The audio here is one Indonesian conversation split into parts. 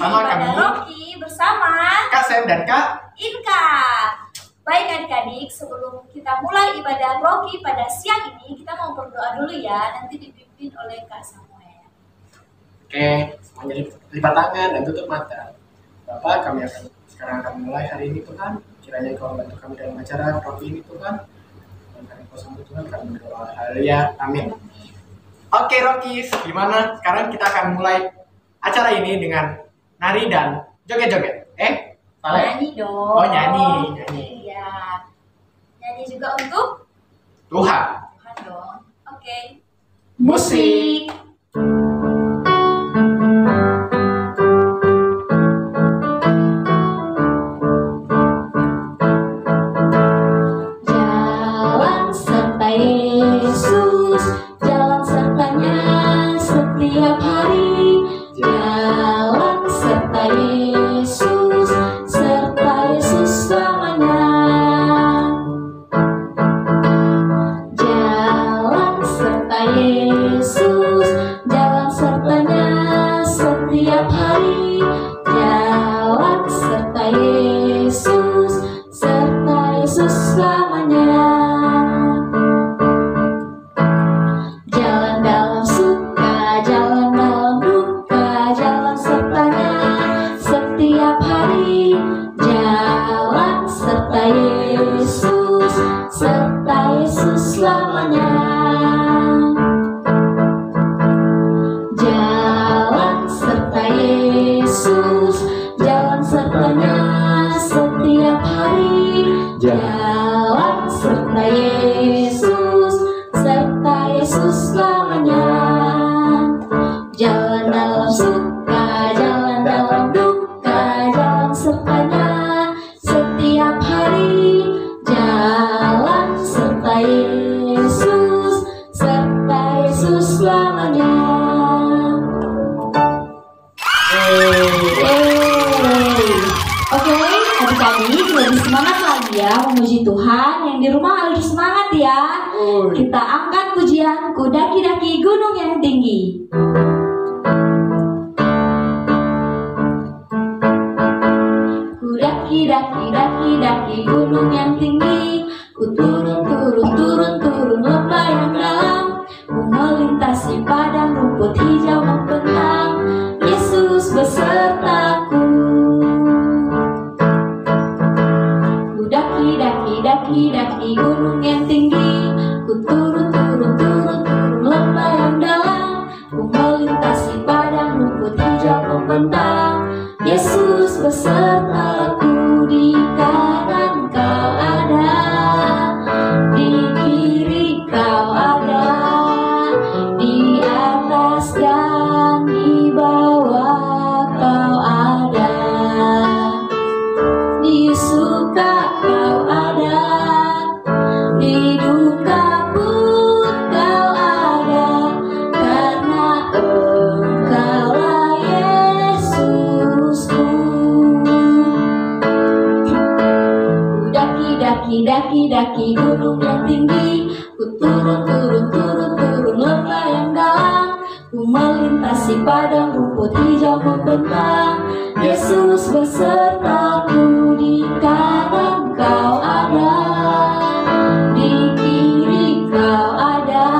bersama kami Rocky bersama Kak Sam dan Kak Inka. Baik adik-adik, sebelum kita mulai ibadah Rocky pada siang ini, kita mau berdoa dulu ya, nanti dipimpin oleh Kak Samuel. Oke, semuanya lipat tangan dan tutup mata. Bapak, kami akan mulai hari ini Tuhan. Kiranya Kau bantu kami dalam acara Rocky ini Tuhan. Dan kami Kau sambut Tuhan, kami berdoa. Haleluya, amin. Oke Rocky, gimana? Sekarang kita akan mulai acara ini dengan nari dan joget-joget. Salah? Nyanyi dong. Oh, nyanyi. Iya. Nyanyi juga untuk Tuhan. Tuhan dong. Oke. Musik. Jalan serta Yesus, jalan sertanya setiap hari. Jalan serta Yesus, serta Yesus selamanya. Jalan serta Yesus, jalan sertanya setiap hari. Jalan serta Yesus, serta Yesus selamanya. Jalan dalam suka, jalan dalam duka, jalan sertanya setiap hari. Jalan serta Yesus, serta Yesus selamanya. Jalan serta Yesus, jalan sertanya setiap hari. Jalan serta Yesus, serta Yesus selamanya. Jalan dalam suka, jalan dalam duka, jalan sertanya setiap hari. Jalan serta Yesus, serta Yesus selamanya. Oke, adik-adik lebih semangat lagi ya memuji Tuhan. Yang di rumah harus semangat ya. Kita angkat pujian Ku daki-daki gunung yang tinggi. Ku daki-daki gunung yang tinggi. Ku turun lembah yang dalam. Ku melintasi padang rumput hijau membentang. Yesus besertaku. Ku daki-daki gunung yang tinggi. Ku turun lembah yang dalam. Ku melintasi padang rumput hijau membentang. Yesus besertaku. Di kanan Kau ada, di kiri Kau ada, di atas dan di bawah Kau ada, di suka Kau ada, di duka pun Kau ada, karena Engkaulah Yesusku. Ku daki-daki gunung yang tinggi. Ku turun lembah yang dalam. Ku melintasi padang rumput hijau membentang. Yesus besertaku. Di kanan Kau ada, di kiri Kau ada,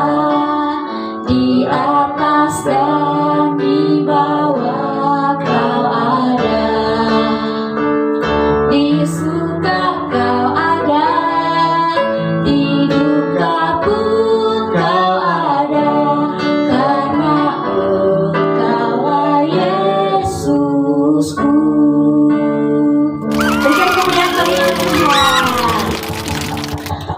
di atas dan di bawah Kau ada, di suka Kau ada, di duka pun Kau ada, karena Engkaulah Yesusku. Berikan kemuliaan bagi Tuhan.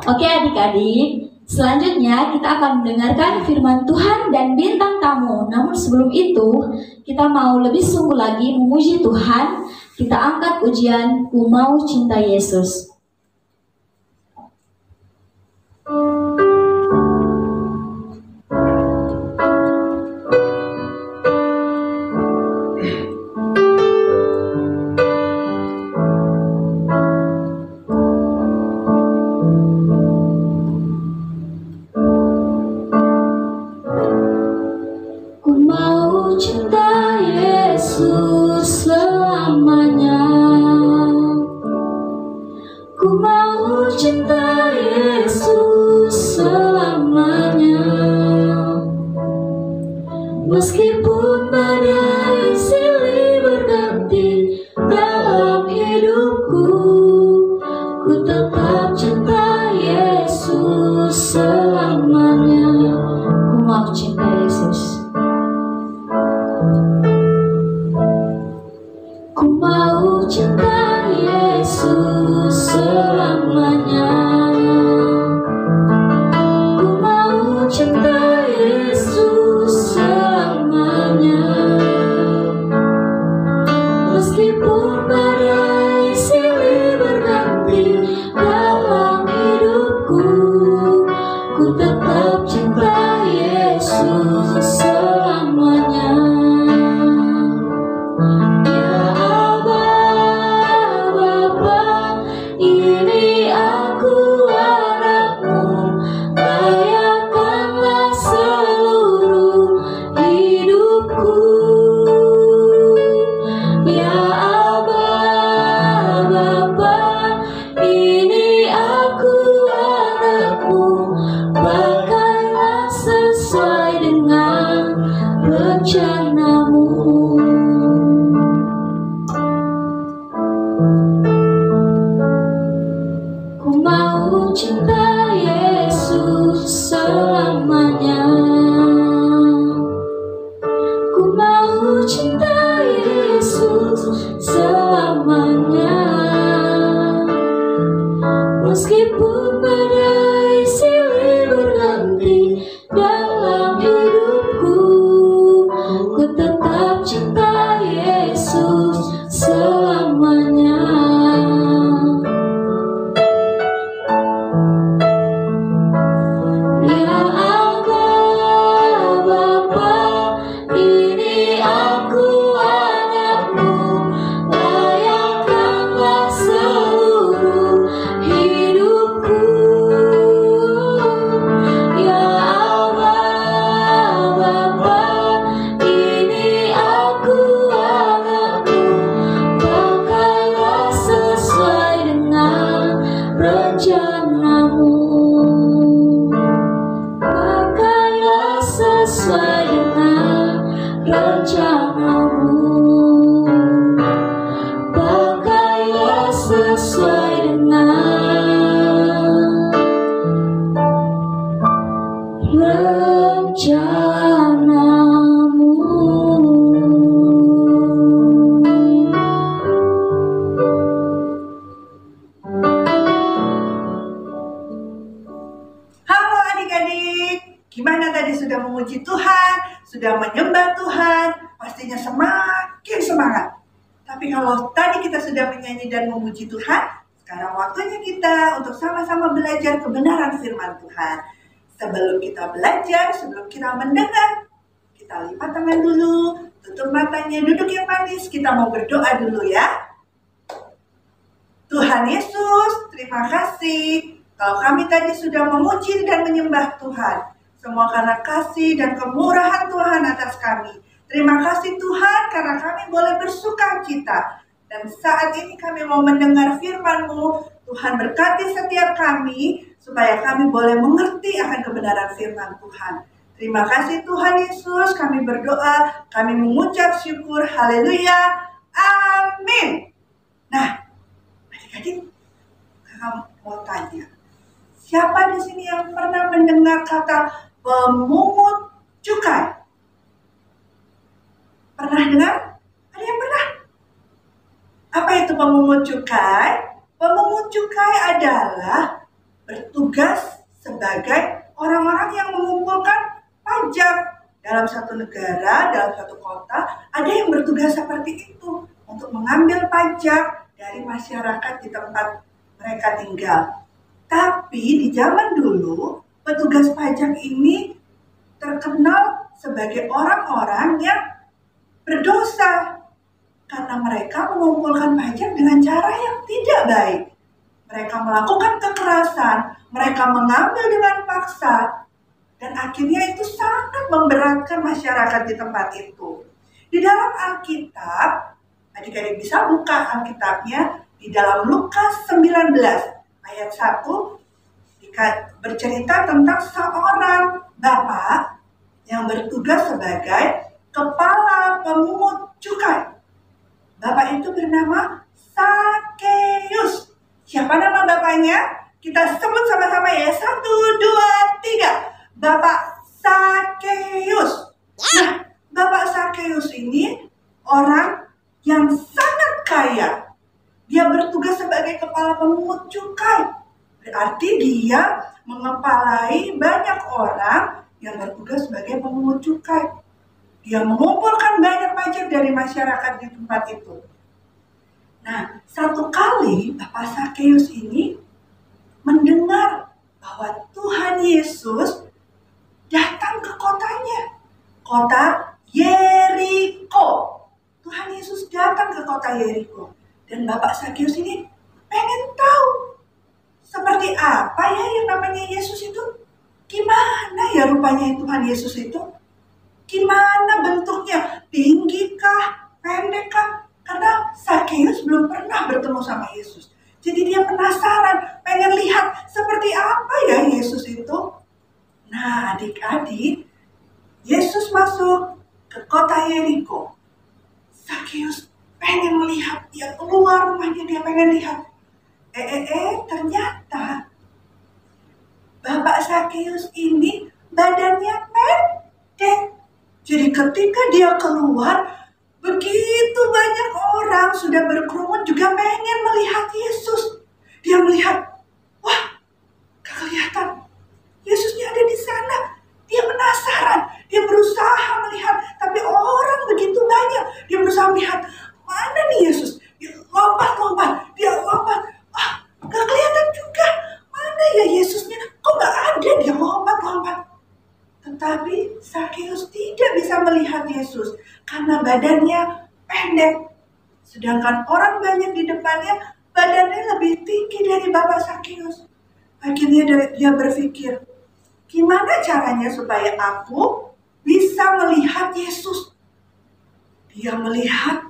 Oke adik-adik, selanjutnya kita akan mendengarkan firman Tuhan dan bintang tamu. Namun sebelum itu, kita mau lebih sungguh lagi memuji Tuhan. Kita angkat ujian Ku Mau Cinta Yesus. Ku mau cinta Yesus. mau cinta Yesus selamanya. Ku mau cinta Yesus selamanya. Meskipun badai silih berganti dalam hidupku, ku tetap cinta Yesus selamanya. Ya Aba, Bapa, ini aku anakmu, layakkanlah seluruh hidupku. Ya Aba, Bapa, ini aku anakmu, pakailah sesuai dengan rencanamu. Ku mau cinta Yesus selamanya. Ku mau cinta Yesus selamanya. Meskipun badai silih berganti dalam hidupku, ku tetap cinta Yesus selamanya. Ya Aba, Bapa, ini aku anakmu, layakkanlah seluruh hidupku. Ya Aba, Bapa, ini aku anakmu, pakailah sesuai dengan rencanamu. Pakailah sesuai dengan rencanamu. Pakailah sesuai dengan rencanamu. Halo adik-adik, gimana tadi sudah memuji Tuhan, sudah menyembah Tuhan, pastinya semakin semangat. Tapi kalau tadi kita sudah menyanyi dan memuji Tuhan, sekarang waktunya kita untuk sama-sama belajar kebenaran firman Tuhan. Sebelum kita belajar, sebelum kita mendengar, kita lipat tangan dulu, tutup matanya, duduk yang manis, kita mau berdoa dulu ya. Tuhan Yesus, terima kasih kalau kami tadi sudah memuji dan menyembah Tuhan. Semua karena kasih dan kemurahan Tuhan atas kami. Terima kasih Tuhan karena kami boleh bersuka cita. Dan saat ini kami mau mendengar firman-Mu. Tuhan berkati setiap kami supaya kami boleh mengerti akan kebenaran firman Tuhan. Terima kasih Tuhan Yesus, kami berdoa, kami mengucap syukur, haleluya, amin. Nah, adik-adik, kakak mau tanya, siapa di sini yang pernah mendengar kata pemungut cukai? Pernah dengar? Ada yang pernah? Apa itu pemungut cukai? Pemungut cukai adalah bertugas sebagai orang-orang yang mengumpulkan pajak dalam satu negara, dalam satu kota. Ada yang bertugas seperti itu untuk mengambil pajak dari masyarakat di tempat mereka tinggal. Tapi di zaman dulu, petugas pajak ini terkenal sebagai orang-orang yang berdosa karena mereka mengumpulkan pajak dengan cara yang tidak baik. Mereka melakukan kekerasan, mereka mengambil dengan paksa, dan akhirnya itu sangat memberatkan masyarakat di tempat itu. Di dalam Alkitab, adik-adik bisa buka Alkitabnya di dalam Lukas 19 ayat 1 bercerita tentang seorang bapak yang bertugas sebagai kepala pemungut cukai. Bapak itu bernama Sakeus. Siapa nama bapaknya? Kita sebut sama-sama ya. 1, 2, 3. Bapak Sakeus. Nah, Bapak Sakeus ini orang yang sangat kaya. Dia bertugas sebagai kepala pemungut cukai. Berarti dia mengepalai banyak orang yang bertugas sebagai pemungut cukai. Dia mengumpulkan banyak pajak dari masyarakat di tempat itu. Nah, satu kali Bapak Sakeus ini mendengar bahwa Tuhan Yesus datang ke kotanya, kota Yeriko. Tuhan Yesus datang ke kota Yeriko. Dan Bapak Sakeus ini pengen tahu seperti apa ya yang namanya Yesus itu. Gimana ya rupanya Tuhan Yesus itu? Gimana bentuknya? Tinggi kah? Pendek kah? Karena Sakeus belum pernah bertemu sama Yesus. Jadi dia penasaran, pengen lihat seperti apa ya Yesus itu. Nah, adik-adik, Yesus masuk ke kota Yeriko. Sakeus pengen melihat, dia keluar rumahnya, dia pengen lihat. Ternyata Bapak Sakeus ini badannya pendek. Jadi ketika dia keluar, begitu banyak orang sudah berkerumun juga pengen melihat Yesus. Dia melihat, wah, gak kelihatan. Yesusnya ada di sana. Dia penasaran, dia berusaha melihat, tapi orang begitu banyak. Dia berusaha melihat, mana nih Yesus? Dia lompat, dia lompat. Ah, gak kelihatan juga. Mana ya Yesusnya? Kok gak ada? Dia lompat. Tetapi Sakeus tidak bisa melihat Yesus karena badannya pendek. Sedangkan orang banyak di depannya badannya lebih tinggi dari Bapak Sakeus. Akhirnya dia berpikir, gimana caranya supaya aku bisa melihat Yesus? Dia melihat.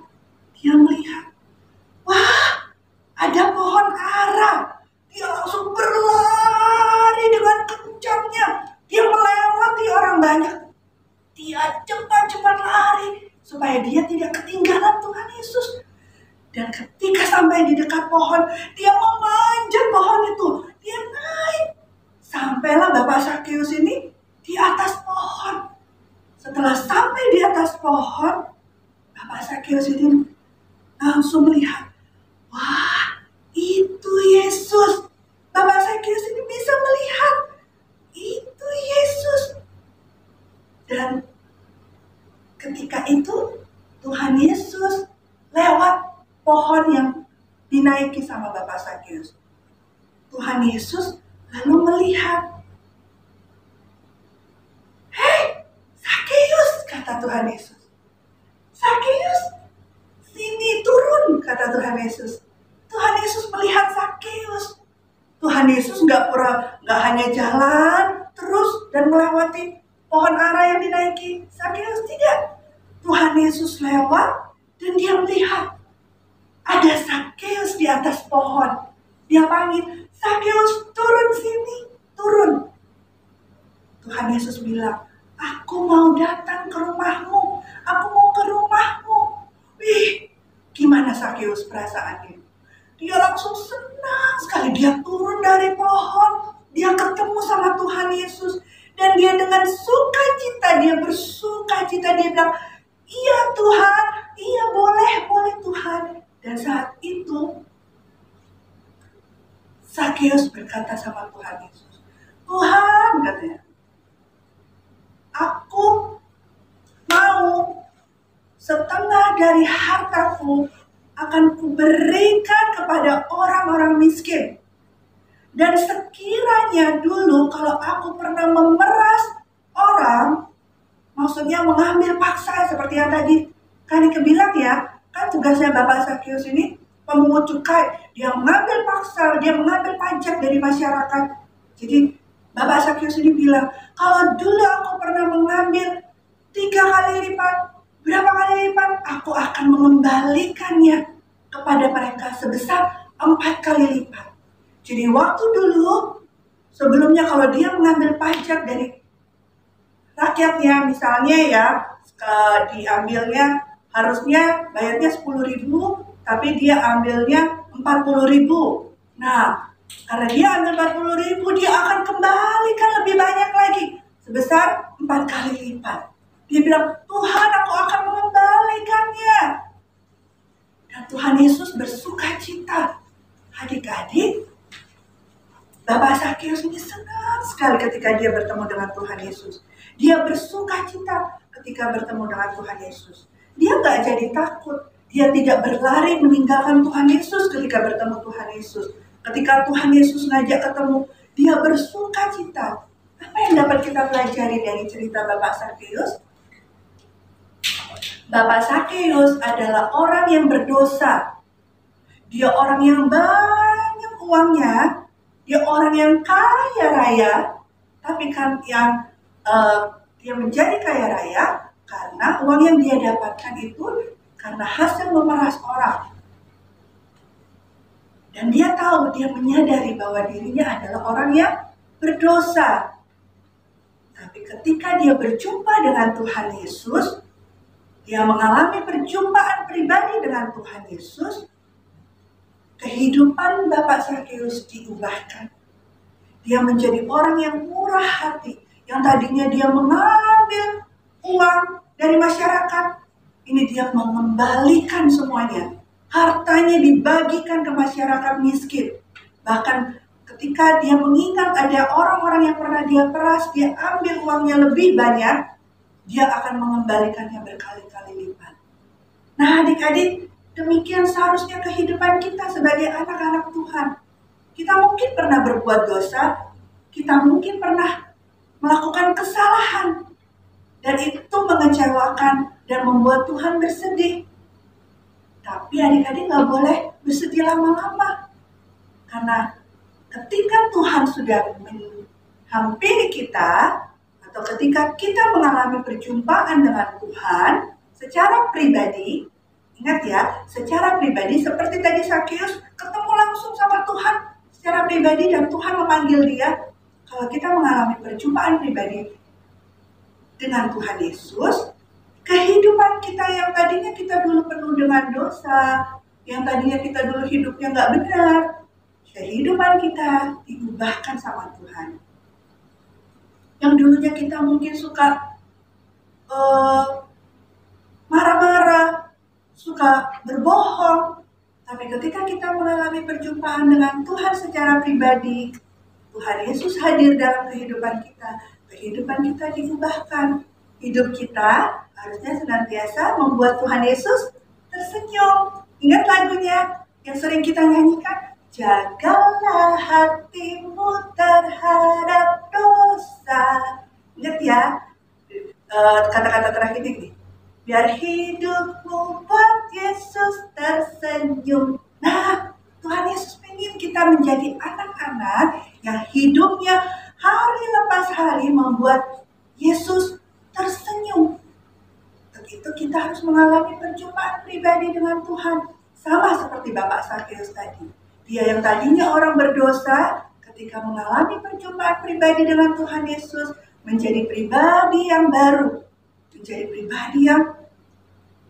Wah, ada pohon ara. Dia langsung berlari dengan kencangnya. Dia melewati orang banyak. Dia cepat-cepat lari supaya dia tidak ketinggalan Tuhan Yesus. Dan ketika sampai di dekat pohon, dia memanjat pohon itu. Dia naik. Sampailah Bapak Sakeus ini di atas pohon. Setelah sampai di atas pohon, Bapak Sakeus ini langsung melihat, wah, itu Yesus. Bapak Sakeus ini bisa melihat, itu Yesus. Dan ketika itu Tuhan Yesus lewat pohon yang dinaiki sama Bapak Sakeus. Tuhan Yesus lalu melihat, hei, Sakeus, kata Tuhan Yesus. Sakeus, sini turun, kata Tuhan Yesus. Tuhan Yesus melihat Sakeus. Tuhan Yesus nggak hanya jalan terus dan melewati pohon ara yang dinaiki Sakeus, tidak. Tuhan Yesus lewat dan dia melihat ada Sakeus di atas pohon. Dia panggil, Sakeus, turun sini, turun. Tuhan Yesus bilang, aku mau datang ke rumahmu, aku mau ke rumahmu. Wih, gimana Sakeus perasaannya? Dia langsung senang sekali, dia turun dari pohon, dia ketemu sama Tuhan Yesus. Dan dia dengan sukacita, dia bersukacita, dia bilang, iya Tuhan, iya boleh Tuhan. Dan saat itu, Sakeus berkata sama Tuhan Yesus, Tuhan, katanya, aku mau setengah dari hartaku akan kuberikan kepada orang-orang miskin. Dan sekiranya dulu kalau aku pernah memeras orang, maksudnya mengambil paksa seperti yang tadi Kanike bilang ya, kan tugasnya Bapak Sakeus ini pemungut cukai. Dia mengambil paksa, dia mengambil pajak dari masyarakat. Jadi Bapak Sakeus ini bilang, kalau dulu aku pernah mengambil 3 kali lipat, berapa kali lipat? Aku akan mengembalikannya kepada mereka sebesar 4 kali lipat. Jadi waktu dulu, sebelumnya kalau dia mengambil pajak dari rakyatnya, misalnya ya, diambilnya harusnya bayarnya 10.000, tapi dia ambilnya 40.000. Nah, karena dia ambil 40.000, dia akan kembalikan lebih banyak lagi, sebesar 4 kali lipat. Dia bilang, Tuhan, aku akan mengembalikannya. Dan Tuhan Tuhan Yesus bersuka cita. Adik-adik, Bapak Sakeus ini senang sekali ketika dia bertemu dengan Tuhan Yesus. Dia bersuka cita ketika bertemu dengan Tuhan Yesus. Dia nggak jadi takut. Dia tidak berlari meninggalkan Tuhan Yesus ketika bertemu Tuhan Yesus. Ketika Tuhan Yesus ngajak ketemu, dia bersuka cita. Apa yang dapat kita pelajari dari cerita Bapak Sakeus? Bapak Sakeus adalah orang yang berdosa. Dia orang yang banyak uangnya. Dia orang yang kaya raya. Tapi kan dia menjadi kaya raya karena uang yang dia dapatkan itu karena hasil memeras orang. Dan dia tahu, dia menyadari bahwa dirinya adalah orang yang berdosa. Tapi ketika dia berjumpa dengan Tuhan Yesus, dia mengalami perjumpaan pribadi dengan Tuhan Yesus, kehidupan Bapak Sakeus diubahkan. Dia menjadi orang yang murah hati, yang tadinya dia mengambil uang dari masyarakat, ini dia mengembalikan semuanya. Hartanya dibagikan ke masyarakat miskin. Bahkan ketika dia mengingat ada orang-orang yang pernah dia peras, dia ambil uangnya lebih banyak, dia akan mengembalikannya berkali-kali lipat. Nah adik-adik, demikian seharusnya kehidupan kita sebagai anak-anak Tuhan. Kita mungkin pernah berbuat dosa, kita mungkin pernah melakukan kesalahan, dan itu mengecewakan dan membuat Tuhan bersedih. Tapi adik-adik gak boleh bersedih lama-lama. Karena ketika Tuhan sudah menghampiri kita, atau ketika kita mengalami perjumpaan dengan Tuhan secara pribadi, ingat ya, secara pribadi seperti tadi Sakeus ketemu langsung sama Tuhan secara pribadi dan Tuhan memanggil dia. Kalau kita mengalami perjumpaan pribadi dengan Tuhan Yesus, kehidupan kita yang tadinya kita dulu penuh dengan dosa, yang tadinya kita dulu hidupnya gak benar, kehidupan kita diubahkan sama Tuhan. Yang dulunya kita mungkin suka marah-marah, suka berbohong, tapi ketika kita mengalami perjumpaan dengan Tuhan secara pribadi, Tuhan Yesus hadir dalam kehidupan kita diubahkan. Hidup kita harusnya senantiasa membuat Tuhan Yesus tersenyum. Ingat lagunya yang sering kita nyanyikan? Jagalah hatimu terhadap dosa. Ingat ya, kata-kata terakhir ini. Biar hidupmu buat Yesus tersenyum. Nah, Tuhan Yesus ingin kita menjadi anak-anak yang hidupnya hari lepas hari membuat Yesus tersenyum. Untuk itu kita harus mengalami perjumpaan pribadi dengan Tuhan. Sama seperti Bapak Sakeus tadi. Dia yang tadinya orang berdosa, ketika mengalami perjumpaan pribadi dengan Tuhan Yesus, menjadi pribadi yang baru. Menjadi pribadi yang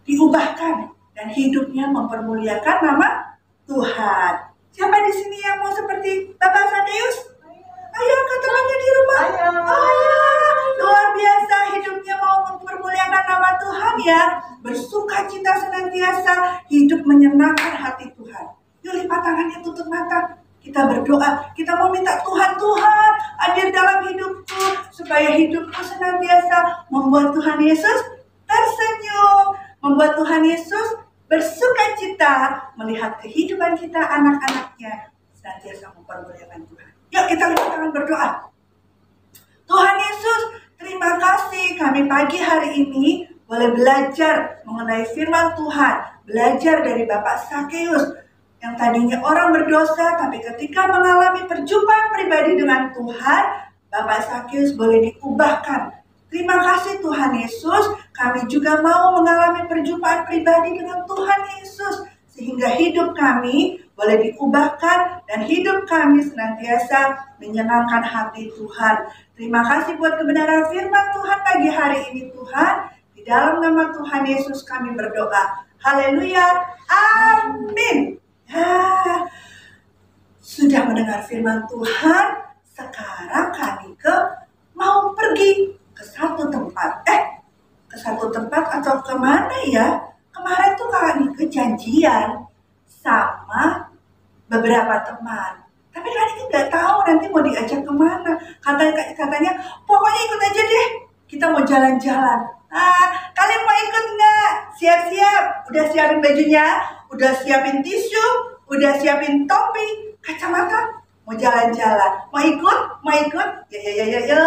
diubahkan. Dan hidupnya mempermuliakan nama Tuhan. Siapa di sini yang mau seperti Bapak Sakeus? Ayo ke temannya di rumah. Luar biasa, hidupnya mau mempermuliakan nama Tuhan ya. Bersuka cita senantiasa, hidup menyenangkan hati Tuhan. Yuk lipat tangannya, tutup mata. Kita berdoa, kita mau minta Tuhan hadir dalam hidupku. Supaya hidupku senantiasa membuat Tuhan Yesus tersenyum. Membuat Tuhan Yesus bersuka cita melihat kehidupan kita anak-anaknya senantiasa mempermuliakan Tuhan. Yuk kita lipat tangan berdoa. Tuhan Yesus, terima kasih kami pagi hari ini boleh belajar mengenai firman Tuhan. Belajar dari Bapak Sakeus yang tadinya orang berdosa, tapi ketika mengalami perjumpaan pribadi dengan Tuhan, Bapak Sakeus boleh diubahkan. Terima kasih Tuhan Yesus, kami juga mau mengalami perjumpaan pribadi dengan Tuhan Yesus. Sehingga hidup kami boleh diubahkan dan hidup kami senantiasa menyenangkan hati Tuhan. Terima kasih buat kebenaran firman Tuhan pagi hari ini Tuhan. Di dalam nama Tuhan Yesus kami berdoa. Haleluya. Amin. Ya, sudah mendengar firman Tuhan, sekarang kami mau pergi ke satu tempat. Ke satu tempat atau kemana ya? Kemarin tuh kami kejanjian. sama beberapa teman. Tapi Kak Diki nggak tahu nanti mau diajak kemana. Katanya pokoknya ikut aja deh. Kita mau jalan-jalan. Kalian mau ikut nggak? Siap-siap. Udah siapin bajunya, udah siapin tisu, udah siapin topi, kacamata. Mau jalan-jalan. Mau ikut? Mau ikut? Ya.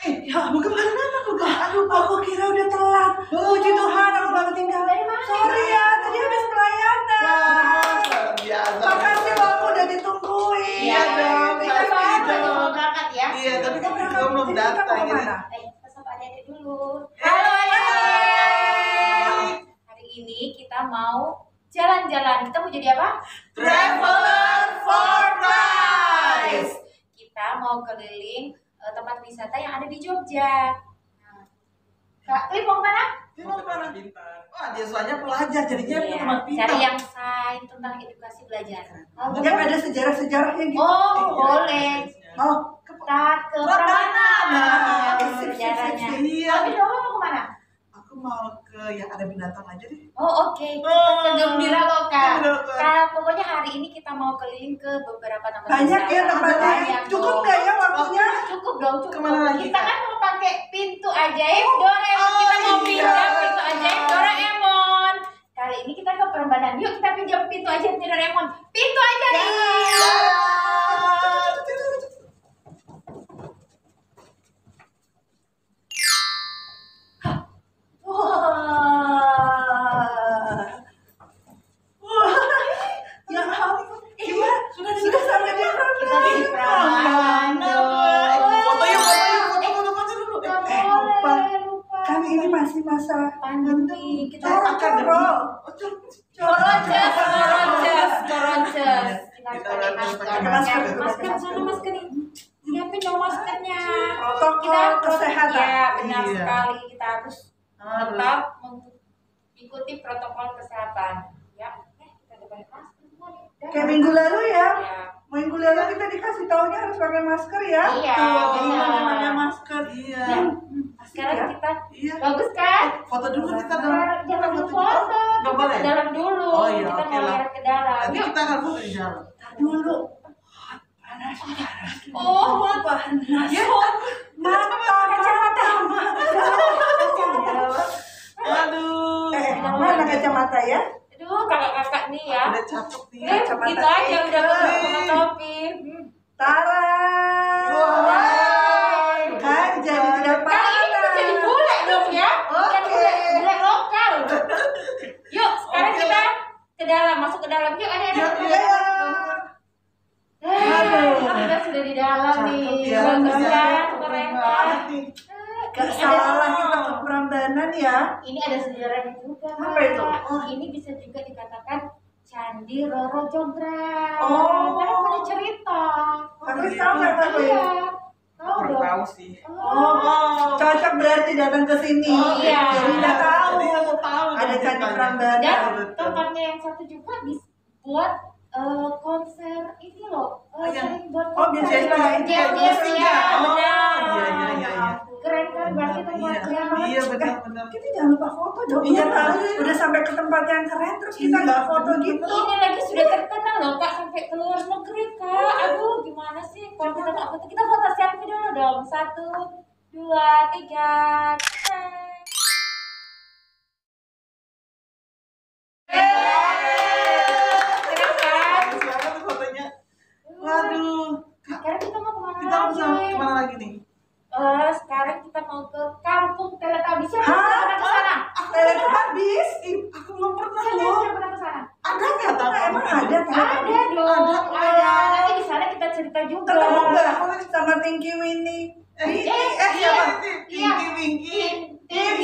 Ya, mau kemana aku? Aduh, aku kira udah telat. Puji Tuhan, aku baru tinggal. Sorry ya, tadi habis pelayanan. Biasa. Makasih loh, aku udah ditungguin. Iya dong, Kita pasti mau dong. berangkat ya. Iya, tapi kan Berangkat, juga belum jadi kita datang mau ini. kemana? Tetap adik dulu. Halo, Adik. Hari ini kita mau jalan-jalan. Kita mau jadi apa? Traveler for Christ. Kita mau keliling tempat wisata yang ada di Jogja. Nah, Kak Klim mau kemana? Dia mau kemana? Wah, dia soalnya pelajar, jadinya Iya, tempat pintar. cari yang sains tentang edukasi belajar. Mau Yang ada sejarah-sejarahnya gitu. Oh, boleh. Oh, Kita ke Prambanan. Prambanan. Sip, sip, Sejarahnya. sip, sip. Iya. Tapi kamu mau kemana? Aku mau ke yang ada binatang aja deh. Oh, oke. Kita ke Gembira Loka. Gembira Loka. Kak, pokoknya hari ini kita mau keliling ke beberapa tempat banyak ya wisata. tempatnya. Banyak Cukup dong. nggak ya waktunya? Cukup dong, cukup. Kemana lagi, Kita Kak? kan mau pakai pintu ajaib Doraemon. Kita mau iya. pinjam pintu ajaib Doraemon. Kali ini kita ke Prambanan. Yuk kita pinjam pintu ajaib Doraemon. Pintu ajaib. Ya ampun. Iya, sudah sampai di Kita di Prambanan. Foto yuk, foto dulu. lupa. Lupa. Kan ini masih masa pandemi. Kita coro. Koronces. Kita udah pakai masker. Masker sana masker nih. Siapin dong maskernya. Protokol kesehatan. Ya benar Iya. sekali. Kita harus Harus. tetap mengikuti protokol kesehatan. Ya, kita udah pakai masker semua nih. Udah. Kayak minggu lalu ya. Ya. Minggu lalu kita dikasih taunya harus pakai masker ya. Iya, benar. Pakai masker. Iya. Sekarang Ya. kita Iya. bagus kan? Foto dulu kita dong. Jangan dulu foto. Nggak Kita boleh? ke dalam dulu. Oh iya, Kita oke mau lah. lihat ke dalam. Nanti Yuk. kita akan foto di jalan. Dulu. Oh, panas. ya. Kacamata. Aduh. Mana kacamata ya? Aduh, kakak-kakak nih ya. Udah cakep nih. Kacamata Gitu aja udah Nih. sama topi. Tara. Wah. Kan jadi tidak Kali ini kita jadi bule dong ya. Bukan Oke. bule lokal. Yuk, sekarang Oke. kita ke dalam, masuk ke dalam. Yuk, ada. Iya. Kita sudah di dalam Cakep nih. ya. Bagus Iya. kan, keren kan. Nih. Gak Ini salah ada- kita ke Prambanan ya. Ini ada sejarahnya juga. Apa itu? Oh, ini bisa juga dikatakan Candi Roro Jonggrang. Oh. Karena punya cerita. Tapi tahu nggak tahu ya? Iya. Tahu Kurang dong. tahu sih. Oh, cocok berarti datang ke sini. Oh, iya. Jadi udah tahu. Jadi aku tahu Ada dong Candi ceritanya. Prambanan. Dan betul. tempatnya yang satu juga buat konser ini loh. Oh, iya. Sering buat Oh, konser. jazz, Jazz, ya. Oh, Benar. iya. Keren kan berarti Iya, tempatnya. iya benar-benar. Kita jangan lupa foto dong. Iya, tahu. iya. Udah sampai ke tempat yang keren terus kita nggak foto gitu. Ini lagi sudah terkenal loh Kak sampai ke luar negeri Kak. Aduh gimana sih kalau kita nggak foto, kita foto selfie dulu dong. 1, 2, 3. Keren kan? Bagus banget tuh fotonya. Waduh. Kak, Sekarang kita mau kemana kita mau lagi? kemana lagi nih? Sekarang kita mau ke kampung Teletubbies. Siapa Hah? yang pernah ke sana? Telepon habis. Ih, aku belum pernah Siapa loh. yang pernah ke sana? Ada nggak tahu? Emang ada Ada dong, ada. Nanti di sana kita cerita juga. Ketemu nggak sama Tinky Winnie? Siapa? Iya. Winky, Winky. Tim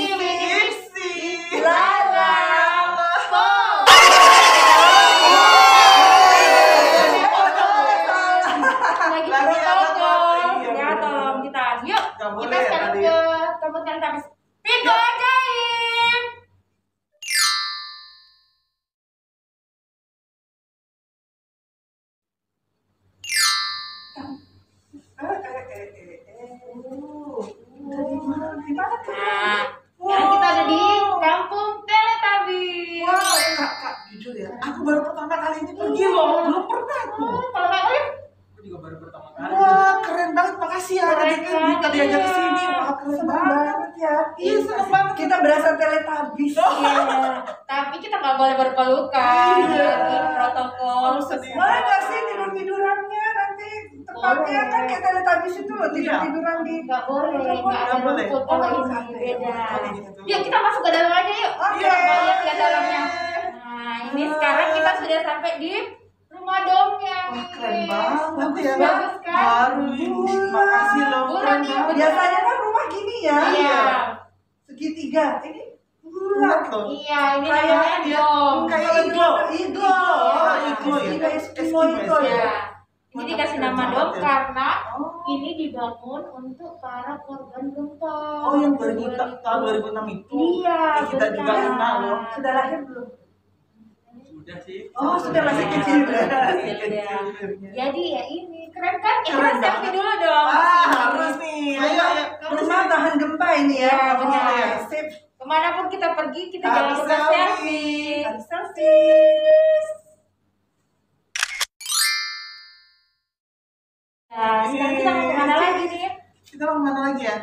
diajak ke sini. Wah, keren Seneng banget. banget ya. Iya, seneng banget. Kita berasa teletabis. Iya. Tapi kita nggak boleh berpelukan. Iya. Ini protokol. Sedih. Boleh nggak sih tidur-tidurannya nanti tempatnya Boleh. kan kayak teletabis itu loh, tidur-tiduran di. Nggak boleh, nggak ada Nggak boleh. rumput kalau Oh, ini nggak ada. beda. Oh, gitu. Yuk kita masuk ke dalam aja yuk. Oke. Kita lihat ke dalamnya. Nah ini sekarang kita sudah sampai di rumah dongeng. Wah, keren banget ya. Bagus kan? Baru ini. Makasih loh. Bulan keren nih, banget. Biasanya kan rumah gini ya. Iya. Segitiga. Ini Bulat bulat. loh. Iya ini Kayak namanya dom. Kayak iglo. Iglo. Oh, iglo ya. Kayak Eskimo Eskimo iglo ya. ya. Ini dikasih Keren nama banget dom ya. karena Oh. ini dibangun untuk para korban gempa. Oh, yang 2006 itu. Iya, Ya, kita juga benar. kena loh. Sudah lahir belum? Sudah sih. Oh, sudah masih kecil. Masih kecil. Jadi ya ini keren kan? Ya, Keren kita selfie banget. dulu dong. Harus nih. Ayo, ayo. Rumah tahan gempa ini ya. Iya, benar. Oh, ya. Sip. Kemanapun kita pergi kita jangan Harus lupa selfie. selfie. Harus selfie. Nah, sekarang kita mau kemana lagi nih? Kita mau kemana lagi ya?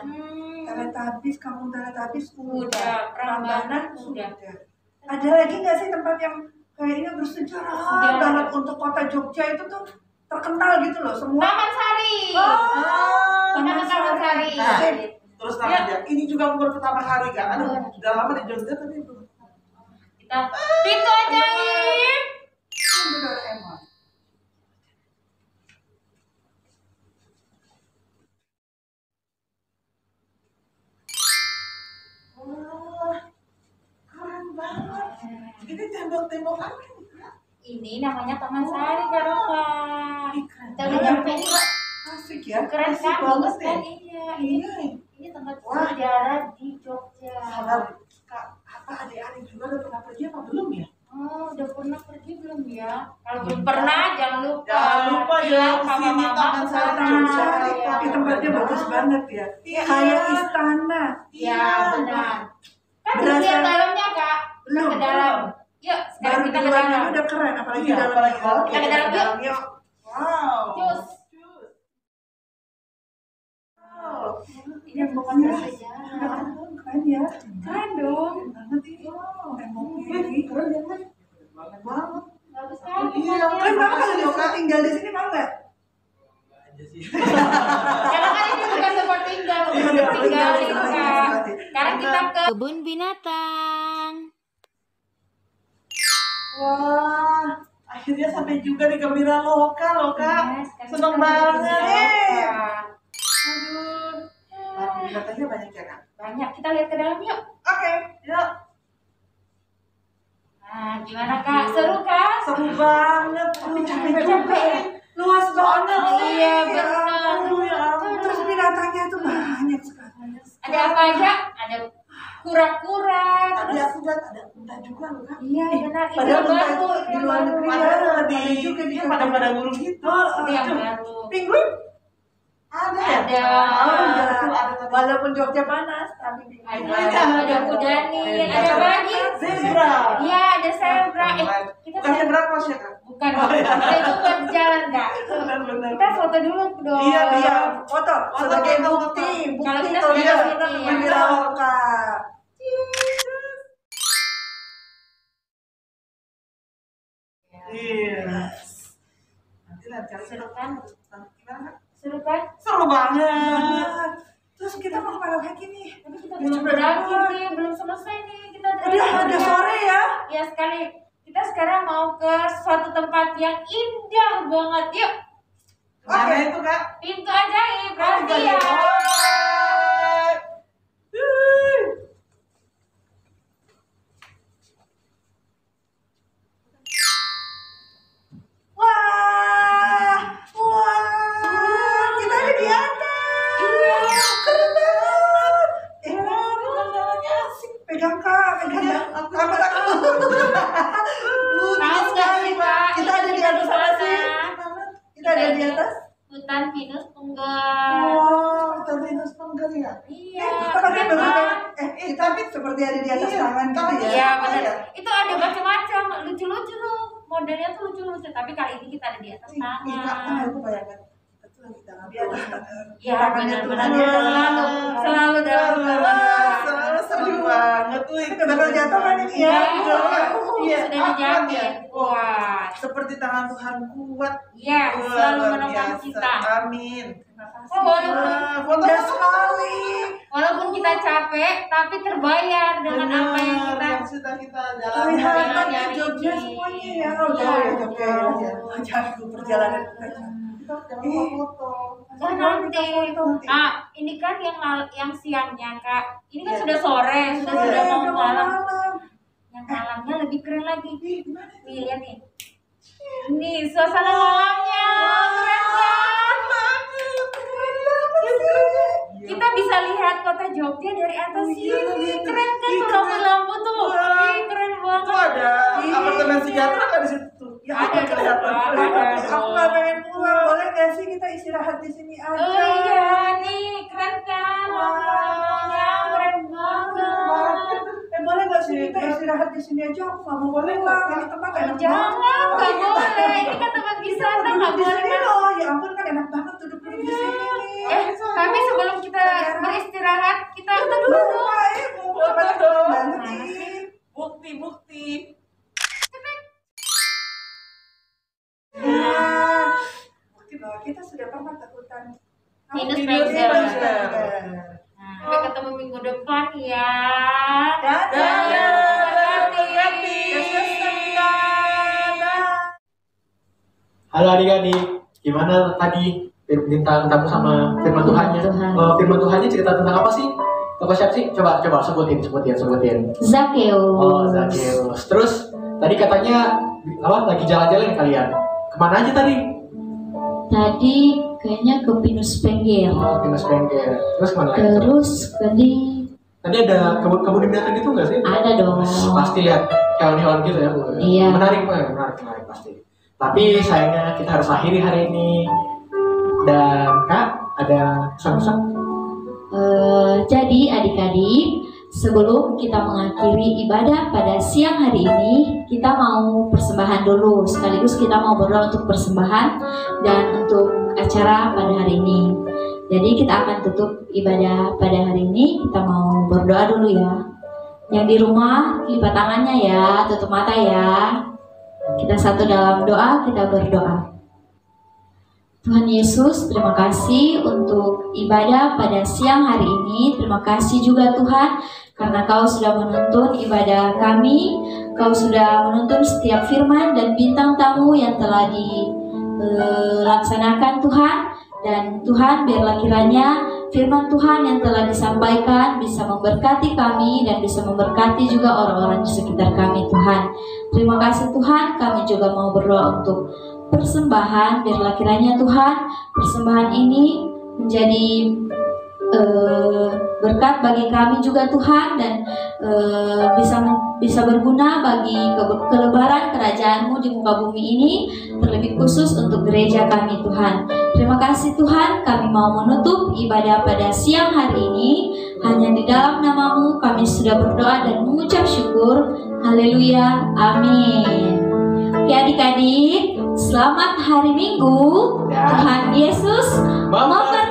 Teletabis, kampung Teletabis Udah, Prambanan sudah. udah. Ada lagi nggak sih tempat yang kayaknya bersejarah Sudah. banget untuk kota Jogja itu tuh terkenal gitu loh semua. Taman Sari. Taman Sari. Nah, Sip. terus aja. Ini juga baru pertama kali kan. Aduh, udah lama di Jogja tapi belum. Kita pintu ajaib. Itu Doraemon. Wah, keren banget. Ini tembok-tembok apa ini? Kak? Ini namanya Taman Sari Karoka. Kita udah Keren. nyampe nih, Pak. Asik ya. Keren Asik kan? banget Bagus kan? ya. Iya. Iya. Ini tempat Wah. sejarah di Jogja. Sabar, Kak. Apa adik-adik juga udah pernah pergi apa belum ya? Oh, udah pernah pergi belum ya? Kalau belum pernah, jangan lupa. Jangan lupa ya, Bilang sama kesini mama Taman ke Sari sana. Jogja. Iya. Tapi tempatnya bagus banget ya. Iya. Kayak istana. Iya, benar. Kan Berasa- lihat dalamnya, Kak. Kita Belum, ke dalam. belum. Yuk, sekarang Baru kita di ke luarnya dalam. udah keren, apalagi Iya, di dalam. apalagi kalau Kita ke dalam yuk. Yuk. Wow. Cus. Wow. Ini bukan bersejarah. Keren ya. Keren dong. Keren banget ini. Temboknya Wih, ini. keren ya, Mas? Banget banget. Bagus kan? Iya, Keren banget kalau disuruh tinggal di sini mau nggak? Karena kan ini bukan tempat tinggal, bukan Iya, tempat tinggal benar, ini, benar, Kak. benar. Sekarang kita ke Kebun binatang. Wah, akhirnya sampai juga di Gembira Loka loh, Kak. Yes, kan Seneng kita banget. bisa. Aduh. Nah, binatangnya banyak ya, Kak? Banyak, kita lihat ke dalam yuk. Oke. Yuk. Nah, gimana Kak? Seru kan? Seru banget. Tapi capek juga. ya? Luas banget. Iya, benar. Aduh, ya ampun. Terus binatangnya tuh banyak sekali. Ada apa aja? Ada kura-kura, Tadi terus aku lihat ada unta juga loh, Kak. iya benar ini Padahal yang unta baru, itu ini di yang luar baru. negeri Ada ya. di Ada juga di dia sana. pada gulung gitu. Ini yang baru. Penguin? Ada ya? Ada. Oh, Ada. ada. Walaupun Jogja panas, tapi Ada kudanin, ada apa lagi? Zebra. Iya, ada zebra. Kita Bukan zebra cross ya, Kak? bukan. Itu buat jalan Kak. Itu Benar-benar. kita foto dulu dong. Iya, Iya, foto sebagai foto, bukti, foto. Kalau bukti kita kalau sudah kita di sini, ya. Gembira Loka. Iya. Nanti lihat cari Seru kan? gimana, Kak? Seru kan? Seru banget. Terus kita mau kemana lagi nih? Tapi kita Ya, belum cepet berakhir banget. nih, belum selesai nih. Kita Udah sore ya. Ya sekali. Kita sekarang mau ke suatu tempat yang indah banget. Yuk, Mana itu, Kak? pintu ajaib. Berarti ya. Wah, wah, kita ada di atas. Iya. Keren banget. Pegang-pegangannya asik. Pegang Kak, pegang ya. Aku takut. Tahu nggak sih Kak? Kita ada di atas apa sih? Kita ada di atas. Hutan pinus tunggal. Wow, kita Venus Penggal ya? Iya. Kita pakai keren beberapa. banget. Kita seperti ada di atas Iya, tangan gitu ya. Iya Oh, benar. iya. Itu ada macam-macam, lucu-lucu tuh. Modelnya tuh lucu-lucu. Tapi kali ini kita ada di atas Ih, Kak, tangan. aku bayangkan. Kita tuh kita ngambil Ya, tangannya benar-benar Tuhan ya. selalu dalam Seru banget tuh. Itu benar jatuh kan ini ya? Iya, sudah dijamin. Wah, Seperti tangan Tuhan kuat. ya, selalu Luar menolong biasa. kita. Amin. Oh, Foto Indah sekali. walaupun kita capek, tapi terbayar dengan apa yang kita sudah kita jalani. Kelihatan Iya, ya iya, Jogja iya. semuanya ya. Oh, jauh ya Jogja ya. Jauh perjalanan kita. Jangan foto. Oh, nanti. Ini kan yang siangnya, Kak. Ini kan Iya. sudah sore, sudah mau Udah malam. malam. Yang malamnya lebih keren lagi. Ih, gimana? Nih, lihat nih. Nih, suasana malamnya. Keren banget. Kita bisa lihat kota Jogja dari atas sini. Keren kan tuh lampu-lampu tuh. Ih, keren Itu banget. ada apartemen sejahtera nggak di situ? Ya, Ada aku dong, ada Aku dong. nggak pengen pulang. Boleh nggak sih kita istirahat di sini aja? Oh iya, nih keren kan lampu-lampunya, keren banget. Boleh nggak sih kita istirahat di sini aja? Aku nggak mau pulang. Ini tempat enak Jangan, banget. nggak boleh. Ini kan tempat wisata, nggak Duduk di boleh. sini loh. Ya ampun kan enak banget duduk-duduk di sini. Tapi sebelum kita beristirahat, kita dulu. Banget nih. Bukti. Bukti bahwa kita sudah pernah ke hutan. Minus Minus Pfizer. Pfizer. Sampai ketemu minggu depan ya. Dadah. Hati-hati. Halo adik-adik, gimana tadi bintang tamu sama firman Tuhannya? Tuhan. Firman Tuhannya cerita tentang apa sih? Tokoh siapa sih? Coba sebutin. Zakheus. Oh, Zakheus. Terus tadi katanya apa? Lagi jalan-jalan kalian? Kemana aja tadi? Tadi kayaknya ke Pinus Penggel. Oh, Pinus Penggel. Terus kemana lagi? Terus tadi Tadi ada kebun binatang gitu nggak sih? ada dong. Pasti lihat hewan-hewan gitu ya, Bu. Iya. Menarik pasti. Tapi sayangnya kita harus akhiri hari ini. Dan Kak, ada pesan-pesan? Jadi adik-adik, sebelum kita mengakhiri ibadah pada siang hari ini, kita mau persembahan dulu. Sekaligus kita mau berdoa untuk persembahan dan untuk acara pada hari ini. Jadi kita akan tutup ibadah pada hari ini. Kita mau berdoa dulu ya. Yang di rumah lipat tangannya ya, tutup mata ya. Kita satu dalam doa, kita berdoa. Tuhan Yesus, terima kasih untuk ibadah pada siang hari ini. Terima kasih juga Tuhan, karena Kau sudah menuntun ibadah kami. Kau sudah menuntun setiap firman dan bintang tamu yang telah dilaksanakan Tuhan. Dan Tuhan, biarlah kiranya firman Tuhan yang telah disampaikan bisa memberkati kami dan bisa memberkati juga orang-orang di sekitar kami Tuhan. Terima kasih Tuhan, kami juga mau berdoa untuk persembahan. Biarlah kiranya Tuhan, persembahan ini menjadi berkat bagi kami juga Tuhan, dan bisa berguna bagi kelebaran kerajaan-Mu di muka bumi ini, terlebih khusus untuk gereja kami Tuhan. Terima kasih Tuhan, kami mau menutup ibadah pada siang hari ini. Hanya di dalam nama-Mu kami sudah berdoa dan mengucap syukur. Haleluya, amin. Oke adik-adik, selamat hari Minggu. Tuhan Yesus memberkati.